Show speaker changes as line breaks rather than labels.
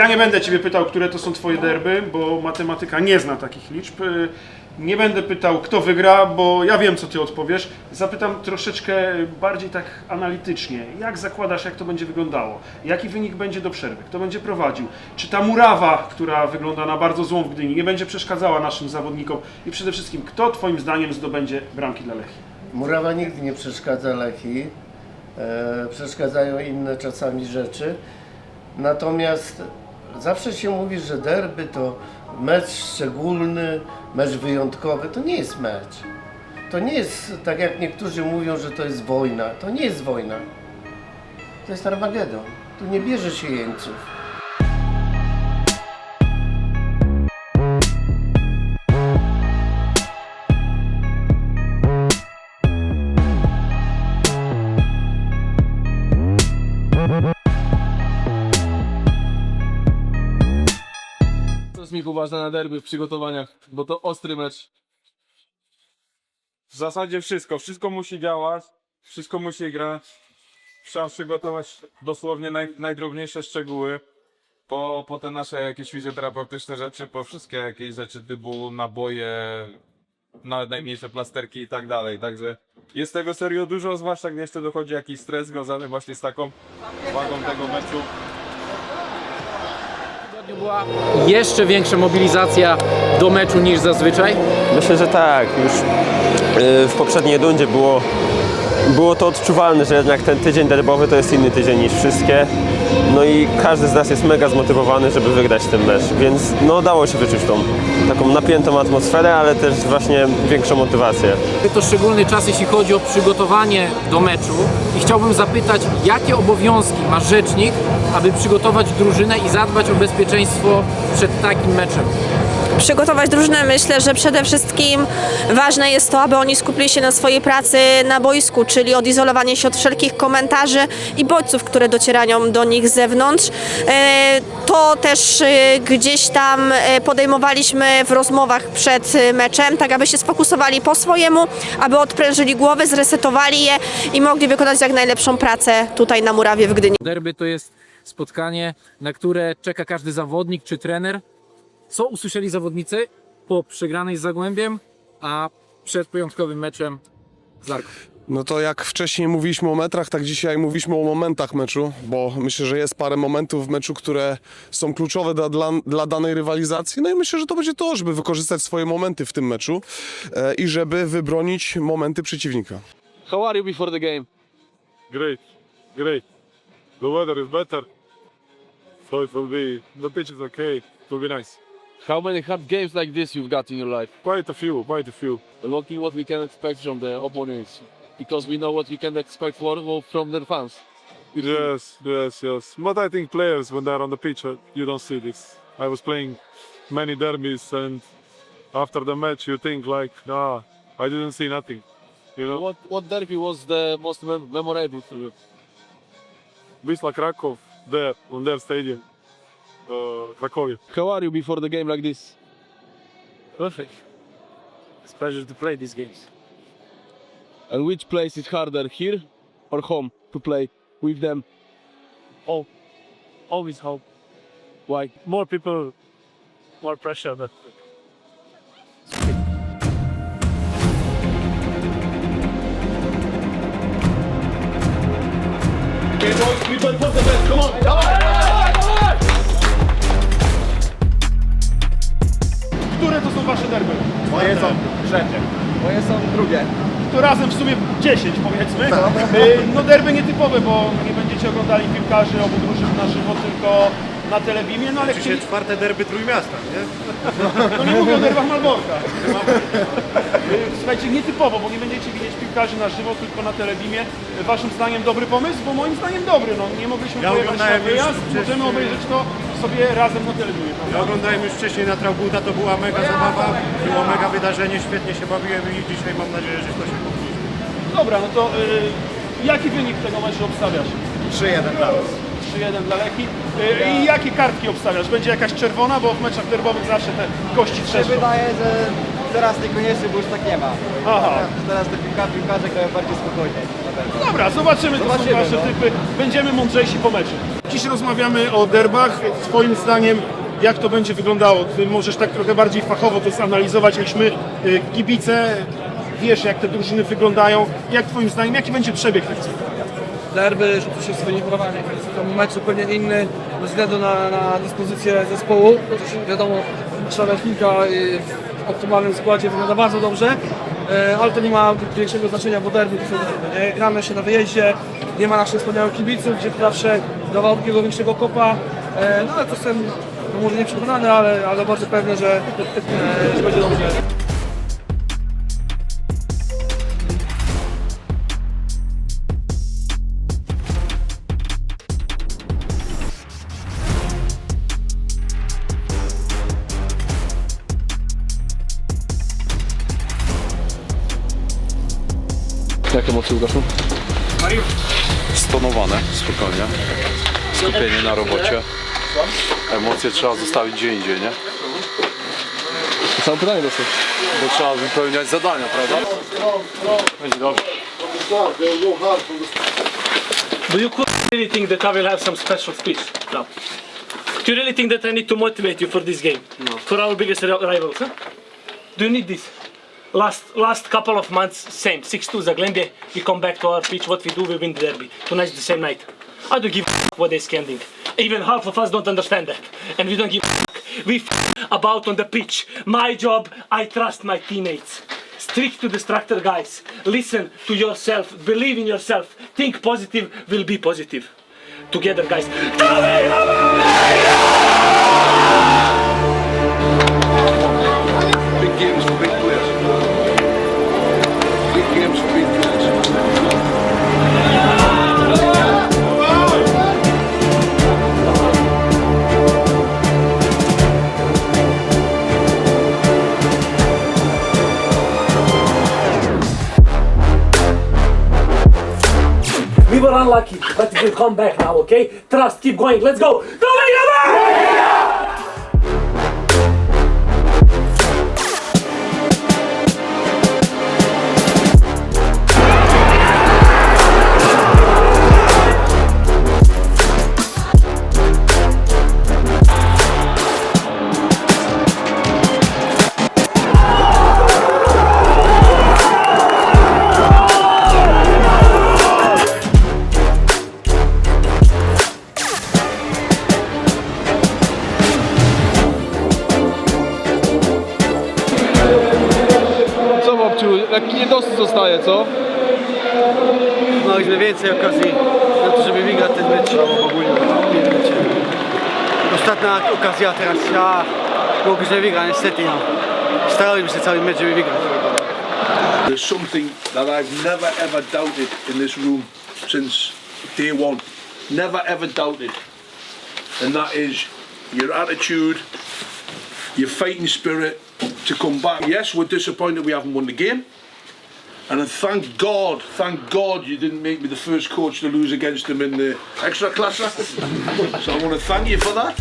Ja nie będę Ciebie pytał, które to są Twoje derby, bo matematyka nie zna takich liczb. Nie będę pytał, kto wygra, bo ja wiem, co Ty odpowiesz. Zapytam troszeczkę bardziej tak analitycznie. Jak zakładasz, jak to będzie wyglądało? Jaki wynik będzie do przerwy? Kto będzie prowadził? Czy ta murawa, która wygląda na bardzo złą w Gdyni, nie będzie przeszkadzała naszym zawodnikom? I przede wszystkim, kto Twoim zdaniem zdobędzie bramki dla Lechii?
Murawa nigdy nie przeszkadza Lechii. Przeszkadzają inne czasami rzeczy. Natomiast zawsze się mówi, że derby to mecz szczególny, mecz wyjątkowy. To nie jest mecz. To nie jest, tak jak niektórzy mówią, że to jest wojna. To nie jest wojna. To jest Armagedon. Tu nie bierze się jeńców.
To jest mi poważne na derby w przygotowaniach, bo to ostry mecz.
W zasadzie wszystko musi działać, wszystko musi grać. Trzeba przygotować dosłownie najdrobniejsze szczegóły. Po te nasze jakieś fizjoterapeutyczne rzeczy, po wszystkie jakieś rzeczy typu naboje, nawet najmniejsze plasterki i tak dalej. Także jest tego serio dużo, zwłaszcza gdy jeszcze dochodzi jakiś stres związany właśnie z taką wagą tego meczu.
Była jeszcze większa mobilizacja do meczu niż zazwyczaj?
Myślę, że tak. Już w poprzedniej rundzie było to odczuwalne, że jednak ten tydzień derbowy to jest inny tydzień niż wszystkie. No i każdy z nas jest mega zmotywowany, żeby wygrać ten mecz, więc no dało się wyczuć tą taką napiętą atmosferę, ale też właśnie większą motywację.
To szczególny czas, jeśli chodzi o przygotowanie do meczu i chciałbym zapytać, jakie obowiązki ma rzecznik, aby przygotować drużynę i zadbać o bezpieczeństwo przed takim meczem?
Przygotować drużynę, myślę, że przede wszystkim ważne jest to, aby oni skupili się na swojej pracy na boisku, czyli odizolowanie się od wszelkich komentarzy i bodźców, które docierają do nich z zewnątrz. To też gdzieś tam podejmowaliśmy w rozmowach przed meczem, tak aby się sfokusowali po swojemu, aby odprężyli głowy, zresetowali je i mogli wykonać jak najlepszą pracę tutaj na murawie w Gdyni.
Derby to jest spotkanie, na które czeka każdy zawodnik czy trener. Co usłyszeli zawodnicy po przegranej z Zagłębiem, a przed pojątkowym meczem z Arką?
No to jak wcześniej mówiliśmy o metrach, tak dzisiaj mówiliśmy o momentach meczu, bo myślę, że jest parę momentów w meczu, które są kluczowe dla danej rywalizacji. No i myślę, że to będzie to, żeby wykorzystać swoje momenty w tym meczu i żeby wybronić momenty przeciwnika.
How are you before the game?
Great. The weather is better, so it will be, the pitch is okay, it will be nice.
How many hard games like this you've got in your life?
Quite a few.
And what we can expect from the opponents? Because we know what you can expect from their fans.
Yes. But I think players, when they're on the pitch, you don't see this. I was playing many derbies, and after the match, you think like, I didn't see nothing. You know,
What derby was the most memorable to you?
Wisla Krakow, there on their stadium, Krakowie.
How are you before the game like this?
Perfect. It's a pleasure to play these games.
And which place is harder, here or home, to play with them?
Always hope.
Why?
More people, more pressure, but
Które to są Wasze derby?
Moje są trzecie. Moje są drugie.
To razem w sumie 10 powiedzmy. No derby nietypowe, bo nie będziecie oglądali piłkarzy obu drużyn na żywo, tylko na telebimie, no ale
Dzisiaj czwarte derby Trójmiasta, nie?
no nie mówię o derbach Malborka. Słuchajcie, nietypowo, bo nie będziecie widzieć piłkarzy na żywo, tylko na telebimie. Waszym zdaniem dobry pomysł? Bo moim zdaniem dobry, no nie mogliśmy pojechać na
oglądałem już
wyjazd,
wcześniej.
możemy obejrzeć to sobie razem na telebimie,
Ja
prawda?
oglądałem już wcześniej na Traugutta, to była mega zabawa, było mega wydarzenie, świetnie się bawiłem i dzisiaj mam nadzieję, że to się powtórzy.
Dobra, no to jaki wynik tego meczu obstawiasz?
3-1 dla nas.
3-1 dla Lechii. I jakie kartki obstawiasz? Będzie jakaś czerwona, bo w meczach derbowych zawsze te kości trzeszczą.
Wydaje, że teraz niekoniecznie, bo już tak nie ma.
Aha.
Teraz te piłkarze grają bardziej spokojnie.
Dobra, zobaczymy, to są wasze typy. Będziemy mądrzejsi po meczu. Dziś rozmawiamy o derbach. Twoim zdaniem, jak to będzie wyglądało? Ty możesz tak trochę bardziej fachowo to zanalizować niż my, kibice. Wiesz, jak te drużyny wyglądają. Jak twoim zdaniem, jaki będzie przebieg tych spotkań?
Derby rzuci się swoimi prawami. To mecz zupełnie inny ze względu na dyspozycję zespołu. Wiadomo, Szarafnika w optymalnym składzie wygląda bardzo dobrze, ale to nie ma większego znaczenia, bo derby to są derby, nie? Gramy się na wyjeździe, nie ma naszych wspaniałych kibiców, gdzie zawsze dawał takiego większego kopa. No ale to jestem może nie przekonany, ale bardzo pewny, że będzie dobrze.
Jak emocje, Łukaszu?
Stonowane, spokojnie. Skupienie na robocie. Emocje trzeba zostawić gdzie indziej, nie?
To samo pytanie dosyć.
Bo trzeba wypełniać zadania, prawda?
Będzie dobrze.
Do you really think that I will have some special speech now? Do you really think that I need to motivate you for this game? No. For our biggest rivals, huh? Do you need this? Last couple of months, same. 6-2 Zagłębie, we come back to our pitch, what we do, we win the derby. Tonight's the same night. I don't give a f*** what they're scanning. Even half of us don't understand that. And we don't give a f***. We f*** about on the pitch. My job, I trust my teammates. Stick to the structure, guys. Listen to yourself, believe in yourself. Think positive, will be positive. Together, guys.
Big games for big players. Big games for big players.
We were unlucky, but we'll come back now, okay? Trust, keep going, let's go!
Co, babciu, lekki niedosyt zostaje, co?
Mieliśmy więcej okazji na to, żeby wygrać ten mecz. Ostatnia okazja teraz, mogliśmy wygrać niestety. No. Staraliśmy się cały mecz, żeby wygrać.
There's something that I've never ever doubted in this room since day one. Never ever doubted. And that is your attitude, your fighting spirit to come back. Yes, we're disappointed we haven't won the game. And thank God you didn't make me the first coach to lose against them in the extra class. So I want to thank you for that.